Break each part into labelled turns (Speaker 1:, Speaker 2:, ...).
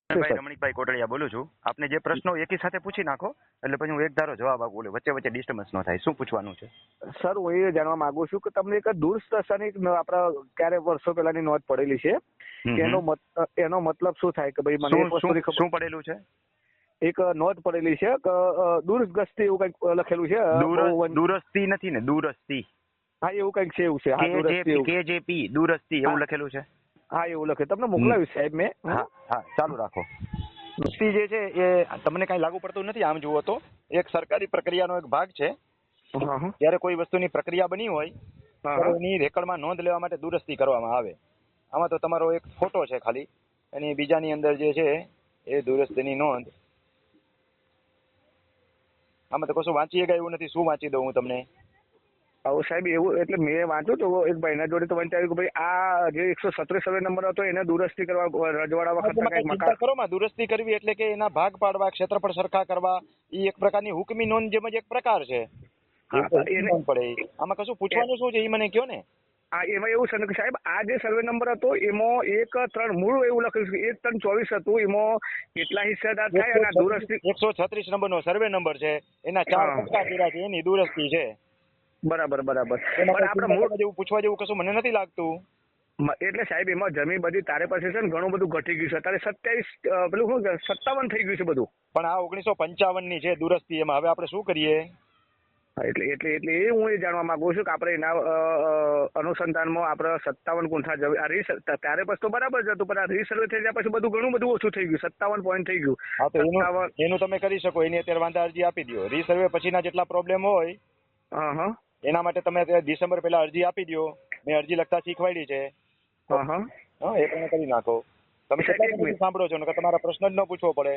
Speaker 1: ભાઈ રમણીકભાઈ કોટડિયા બોલું છું. આપને જે પ્રશ્નો એકી સાથે પૂછી નાખો એટલે પછી હું એક ધારો જવાબ આપું, વચ્ચે વચ્ચે ડિસ્ટર્બન્સ ન થાય. શું પૂછવાનું છે?
Speaker 2: સર, હું એ જાણવા માંગુ છું કે તમને એક દૂરદર્શનની આપણા ક્યારે વર્ષો પહેલાની નોંધ પડેલી છે, એનો મતલબ શું થાય કે ભાઈ મને એક વસ્તુની ખબર
Speaker 1: શું પડેલું છે?
Speaker 2: એક નોંધ પડેલી છે કે દૂરગસ્તી એવું કંઈક લખેલું છે.
Speaker 1: દૂરસ્તી નથી ને, દૂરસ્તી.
Speaker 2: હા, એવું કંઈક છે. એવું છે. હા, દૂરસ્તી,
Speaker 1: કેજેપી દૂરસ્તી એવું લખેલું છે.
Speaker 2: હા, એવું લખે. તમને મોકલાવ્યું સાહેબ મેં.
Speaker 1: હા, ચાલુ રાખો. દૂરસ્તી જે છે એ તમને કઈ લાગુ પડતું નથી. આમ જુઓ તો એક સરકારી પ્રક્રિયાનો એક ભાગ છે. જ્યારે કોઈ વસ્તુની પ્રક્રિયા બની હોય ત્યારે એની રેકર્ડમાં નોંધ લેવા માટે દૂરસ્તી કરવામાં આવે. આમાં તો તમારો એક ફોટો છે ખાલી, અને બીજાની અંદર જે છે એ દૂરસ્તીની નોંધ. આમાં તો કશું વાંચી ગયા એવું નથી. શું વાંચી દઉં હું તમને?
Speaker 2: આવું સાહેબ, એવું એટલે મેં વાંચ્યું તો એક ભાઈના જોડે તો વંચાવ્યું કે ભાઈ આ જે 137 સર્વે નંબર હતો એને દુરસ્તી કરવા રજવાડા વખત
Speaker 1: ચિંતા કરો માં. દુરસ્તી કરવી એટલે કે એના ભાગ પાડવા, ક્ષેત્રફળ સરખા કરવા, એ એક પ્રકારની હુકમી નોંધ જેમ જ એક પ્રકાર છે. પડે આમાં કશું પૂછવાનું શું છે એ મને કયો ને.
Speaker 2: હા, એમાં એવું છે ને કે સાહેબ આ જે સર્વે નંબર હતો એમાં 1-3 મૂળ એવું લખ્યું છે 1-3-24 હતું. એમાં કેટલા હિસ્સેદાર થાય અને દુરસ્તી
Speaker 1: 136 નંબરનો સર્વે નંબર છે, એના 4 કટકા કર્યા છે, એની દુરસ્તી છે.
Speaker 2: બરાબર.
Speaker 1: પણ આપણે મૂળ જેવું પૂછવા જેવું કશું મને નથી લાગતું.
Speaker 2: એટલે સાહેબ એમાં જમીન બધી તારે પાસે છે ને ઘણું બધું ઘટી ગયું છે. અત્યારે 27 પેલું શું 57 થઈ ગયું છે બધું.
Speaker 1: પણ આ 1955 ની છે દુરસ્તી. એમાં હવે આપણે શું કરીએ?
Speaker 2: એટલે એ હું એ જાણવા માંગુ છું કે આપણે એના અનુસંધાનમાં આપણે 57 ગુંઠા ત્યારે પછી તો બરાબર જ હતું, પણ આ રીસર્વે થઈ ગયા પછી બધું ઘણું બધું ઓછું થઈ ગયું. 57 પોઈન્ટ થઈ ગયું.
Speaker 1: હા, તો એનું તમે કરી શકો. એની અત્યારે વાંધા અરજી આપી દો. રીસર્વે પછીના જેટલા પ્રોબ્લેમ હોય એના માટે તમે ડિસેમ્બર પહેલા અરજી આપી દો. મેં અરજી લખતા શીખવાડી છે. એ પણ કરી નાખો. તમે કેટલા સાંભળો છો ને તમારા પ્રશ્ન જ ન પૂછવો પડે.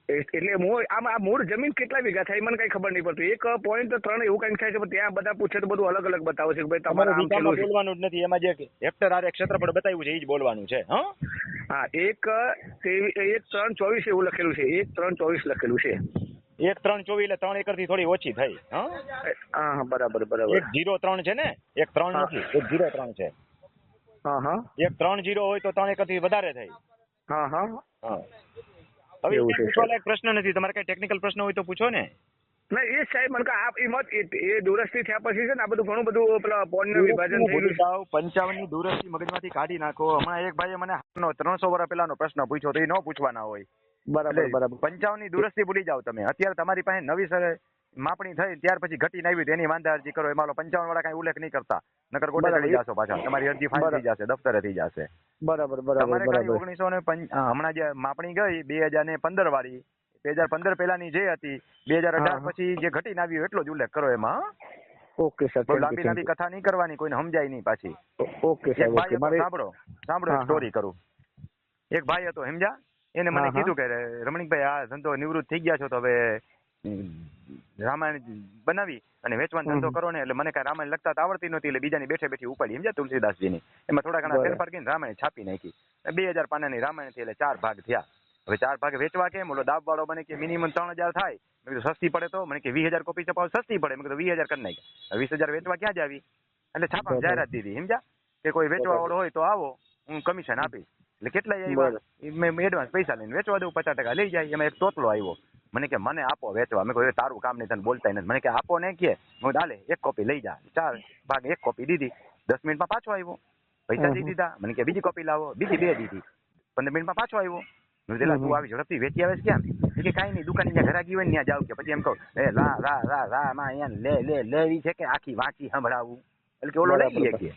Speaker 2: એટલે આ મૂળ જમીન કેટલા વીઘા થાય મને કઈ ખબર નહીં પડતી. 1.3 એવું કઈક થાય છે, પણ ત્યાં બધા પૂછે તો બધું અલગ અલગ બતાવે છે કે ભાઈ તમારે
Speaker 1: બોલવાનું જ નથી. એમાં જે હેક્ટર આરે ક્ષેત્રફળ બતાવ્યું છે એ જ બોલવાનું છે.
Speaker 2: હા, 1-3-24 એવું લખેલું છે. 1-3-24 લખેલું છે.
Speaker 1: 1-3-24 એટલે 3 એકર થી થોડી ઓછી થઈ.
Speaker 2: હા, બરાબર.
Speaker 1: 1-0-3 છે ને, 1-3 નથી, 1-0-3 છે. 1-3-0 હોય તો 3 એકર થી વધારે થઈ. હવે પૂછવા લાયક પ્રશ્ન નથી. તમારે કઈ ટેકનિકલ પ્રશ્ન હોય તો પૂછો ને.
Speaker 2: ના, એ સાહેબ મને એ દુરસ્તી થયા પછી છે ને આ બધું ઘણું બધું પેલા પોઈન્ટ વિભાજન થઈ ગયું.
Speaker 1: 55 ની દુરસ્તી મગજમાંથી કાઢી નાખો. હમણાં એક ભાઈએ મને 300 વર્ષ પહેલાનો પ્રશ્ન પૂછ્યો તો એ ન પૂછવાના હોય.
Speaker 2: બરાબર.
Speaker 1: 55 ની દુરસ્તી ભૂલી જાવ તમે. અત્યારે તમારી પાસે નવી માપણી થઈ ત્યાર પછી ઘટીને આવી એની વાંધા અરજી કરો. એમાં 55 વાળા કઈ ઉલ્લેખ નહીં કરતા, નકર ગોડા ચડી જશો પાછા. તમારી અરજી ફાઇલ થઈ જશે, દફતરે થઈ જશે.
Speaker 2: બરાબર.
Speaker 1: તમારે ખાલી 1900 હમણાં જે માપણી ગઈ 2015 વાળી, 2015 પહેલાની જે હતી 2018 પછી જે ઘટીને આવ્યું એટલો જ ઉલ્લેખ કરો એમાં.
Speaker 2: Okay sir.
Speaker 1: લાંબી કથા નહીં કરવાની, કોઈને સમજાય નહીં પાછી.
Speaker 2: Okay sir.
Speaker 1: સાંભળો સ્ટોરી કરું. એક ભાઈ હતો, સમજ્યા? એને મને કીધું કે રમણીકભાઈ આ ધંધો નિવૃત્ત થઈ ગયા છો તો હવે રામાયણ બનાવી અને વેચવાનો ધંધો કરો ને. એટલે મને કઈ રામાયણ લખતા તો આવડતી નહોતી, એટલે બીજાની બેઠી ઉપાડી, સમજ્યા? તુલસીદાસજીની. એમાં થોડા ઘણા ફેરફાર કરીને રામાયણ છાપી નાખી. 2000 પાનાની રામાયણ થી એટલે 4 ભાગ થયા. હવે 4 ભાગ વેચવા કેમ? ઓલો દાબ વાળો મને કે મિનિમમ 3000 થાય. મેં કીધું સસ્તી પડે તો? મને કે 20000 કોપી છપાવ સસ્તી પડે. મેં કીધું 20000 કરી નાખ્યા. 20000 વેચવા ક્યાં જ આવી? એટલે છાપા જાહેરાત દીધી, સમજ્યા? કે કોઈ વેચવા વાળો હોય તો આવો, હું કમિશન આપીશ. એટલે કેટલા આવ્યા મેં એડવાન્સ પૈસા લઈને વેચવા દઉં, 50% લઈ જાય. એમાં એક તોતલો આવ્યો. મને કે મને આપો વેચવા. મેં કહ્યું તારું કામ નહીં, તને બોલતા નથી. મને કે આપો ને કે હું હાલે 1 કોપી લઈ જા. 4 ભાગ 1 કોપી દીધી. 10 મિનિટમાં પાછો આવ્યો, પૈસા દઈ દીધા. મને કે બીજી કોપી લાવો, બીજી 2 દીધી. 15 મિનિટમાં પાછો આવ્યો. તું આવી ઝડપથી વેચી આવે ક્યાં? કે કઈ નહીં, દુકાન ત્યાં ઘરાકી હોય ને ત્યાં જાવ. કે પછી એમ કહું લેવી છે કે આખી વાંચી સંભળાવું? એટલે કે ઓલો લઈ લે કે.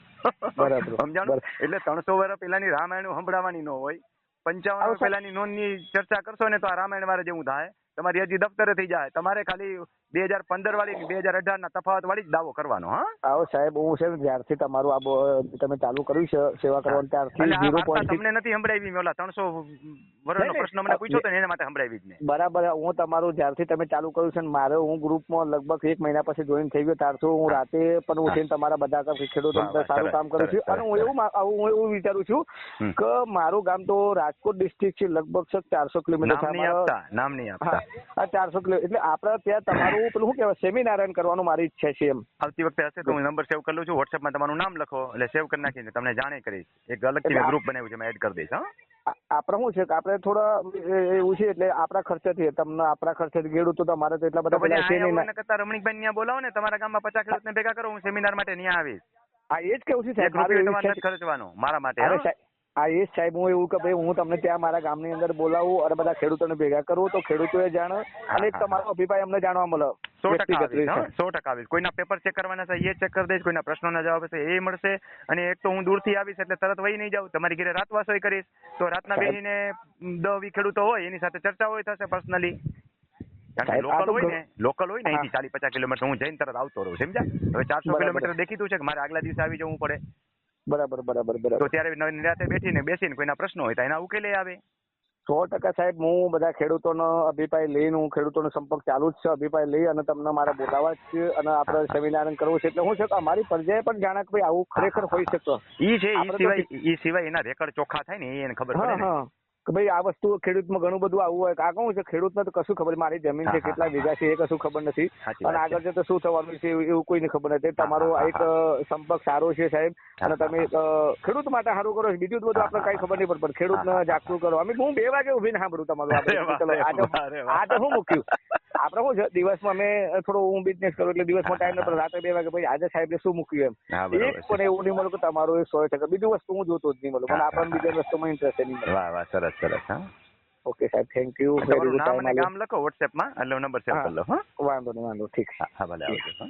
Speaker 1: સમજાણું? એટલે 300 વર્ષ પહેલાની રામાયણ સંભળાવવાની ન હોય. 55 વર્ષ પહેલાની નોંધની ચર્ચા કરશો ને તો આ રામાયણ વાળા જેવું થાય. તમારી અરજી દફતરે થઈ જાય. તમારે ખાલી 2015 વાળી 2018 ના તફાવત વાળી જ દાવો કરવાનો.
Speaker 2: આવો સાહેબ, હું છે જ્યારથી તમારું આ તમે ચાલુ કર્યું છે સેવા કરવાનું ત્યારથી 0.
Speaker 1: તમને નથી સંભળાવી. ઓલા 300 વર્ષનો પ્રશ્ન મને પૂછ્યો તો એના માટે સંભળાવી જ નહીં.
Speaker 2: બરાબર. હું તમારું જ્યારથી તમે ચાલુ કર્યું છે ને મારે હું ગ્રુપમાં લગભગ 1 મહિના પછી જોઈન થઈ ગયો ત્યારથી હું રાતે પણ ઉઠીને તમારા બધા ખેડૂતો સારું કામ કરું છું. અને હું એવું વિચારું છું કે મારું ગામ તો રાજકોટ ડિસ્ટ્રિક્ટ છે, લગભગ 400 કિલોમીટર.
Speaker 1: નામ નહીં આપતા.
Speaker 2: 400 કિલો એટલે આપણે ત્યાં તમારું પેલું શું કહેવાય સેમિનાર કરવાનું મારી ઈચ્છા છે. એમ
Speaker 1: આવતી વખતે હશે તો હું નંબર સેવ કરી લઉં છું. વોટ્સએપમાં તમારું નામ લખો એટલે સેવ કરી નાખીને તમને જાણે કરીશ. એક અલગથી ગ્રુપ બનાવ્યું છે, એડ કરી દઈશ.
Speaker 2: આપણે શું છે કે આપણે થોડા એવું છે એટલે આપણા ખર્ચેથી તમને આપણા ખર્ચેથી ખેડૂતો તમારે તો એટલા બધા
Speaker 1: પછી
Speaker 2: છે નહીં.
Speaker 1: અહીંયા કરતા રમણીકભાઈ ત્યાં બોલાવો ને, તમારા ગામમાં 50 ખેડૂતને ભેગા કરો, હું સેમિનાર માટે ત્યાં આવીશ.
Speaker 2: હા એ જ કેવું છે સાહેબ,
Speaker 1: એક રૂપિયો તમારે નથી ખર્ચવાનો મારા માટે.
Speaker 2: અરે સાહેબ, હા એ જ સાહેબ, હું એવું કે ભાઈ હું તમને ત્યાં મારા ગામની અંદર બોલાવું અને બધા ખેડૂતોને ભેગા કરું તો ખેડૂતોએ જાણે અને એક તમારો અભિપ્રાય અમને જાણવા મળે.
Speaker 1: 100% આવીશ. કોઈના પેપર ચેક કરવાના છે એ ચેક કરી દઈશ, કોઈના પ્રશ્નોના જવાબ હશે એ મળશે. અને એક તો હું દૂરથી આવીશ એટલે તરત વહી નહીં જાઉં, તમારી ઘરે રાતવાસોય કરીશ, તો રાતના બેસીને 10-20 ખેડૂતો હોય એની સાથે ચર્ચા હોય થશે પર્સનલી. લોકલ હોય ને અહીંથી 40-50 કિલોમીટર હું જઈને તરત આવતો રહું, સમજ્યા? હવે 400 કિલોમીટર દેખીતું છે કે મારે આગલા દિવસે આવી જવું પડે.
Speaker 2: બરાબર.
Speaker 1: તો ત્યારે નિરાતે બેસીને કોઈના પ્રશ્નો હોય તો એના ઉકેલે આવે.
Speaker 2: 100% સાહેબ, હું બધા ખેડૂતોનો અભિપ્રાય લઈને હું ખેડૂતોનો સંપર્ક ચાલુ જ છે, અભિપ્રાય લઈ અને તમને મારે બોલાવવા જ છે અને આપણે સેમિનાર કરવું છે. એટલે હું છે કે અમારી પ્રજાએ પણ જાણે કે ભાઈ આવું ખરેખર હોઈ શકતો.
Speaker 1: ઈ સિવાય એના રેકર્ડ ચોખ્ખા થાય ને એને ખબર પડે ને
Speaker 2: કે ભાઈ આ વસ્તુ ખેડૂતમાં ઘણું બધું આવું હોય. આ કહું છે ખેડૂતને તો કશું ખબર, મારી જમીન છે કેટલા વીઘા છે એ કશું ખબર નથી અને આગળ જતા શું થવાનું છે એવું કોઈને ખબર નથી. તમારો એક સંપર્ક સારો છે સાહેબ અને તમે ખેડૂત માટે સારું કરો છો. બીજું બધું આપણે કઈ ખબર નહીં પડે પણ ખેડૂતને જાગૃત કરો. હું 2 વાગે ઉભીને સાંભળું તમારું. આજે હું મૂક્યું આપણે શું છે દિવસમાં અમે થોડો હું બિઝનેસ કરું એટલે દિવસમાં ટાઈમ નથી, રાત્રે 2 વાગે ભાઈ આજે સાહેબ શું મૂક્યું એમ એક પણ એવું નહીં મળે કે તમારું 100%. બીજું વસ્તુ હું જોતો જ નહીં મળું પણ આપણને બીજા વસ્તુમાં ઇન્ટરેસ્ટ નહીં મળે.
Speaker 1: વાહ સરસ. હા
Speaker 2: ઓકે સાહેબ, થેન્ક યુ.
Speaker 1: નામ અને ગામ લખો WhatsApp માં એટલે નંબર સેવ કરી લો.
Speaker 2: વાંધો નહીં, ઠીક.
Speaker 1: હા ભલે આવજો.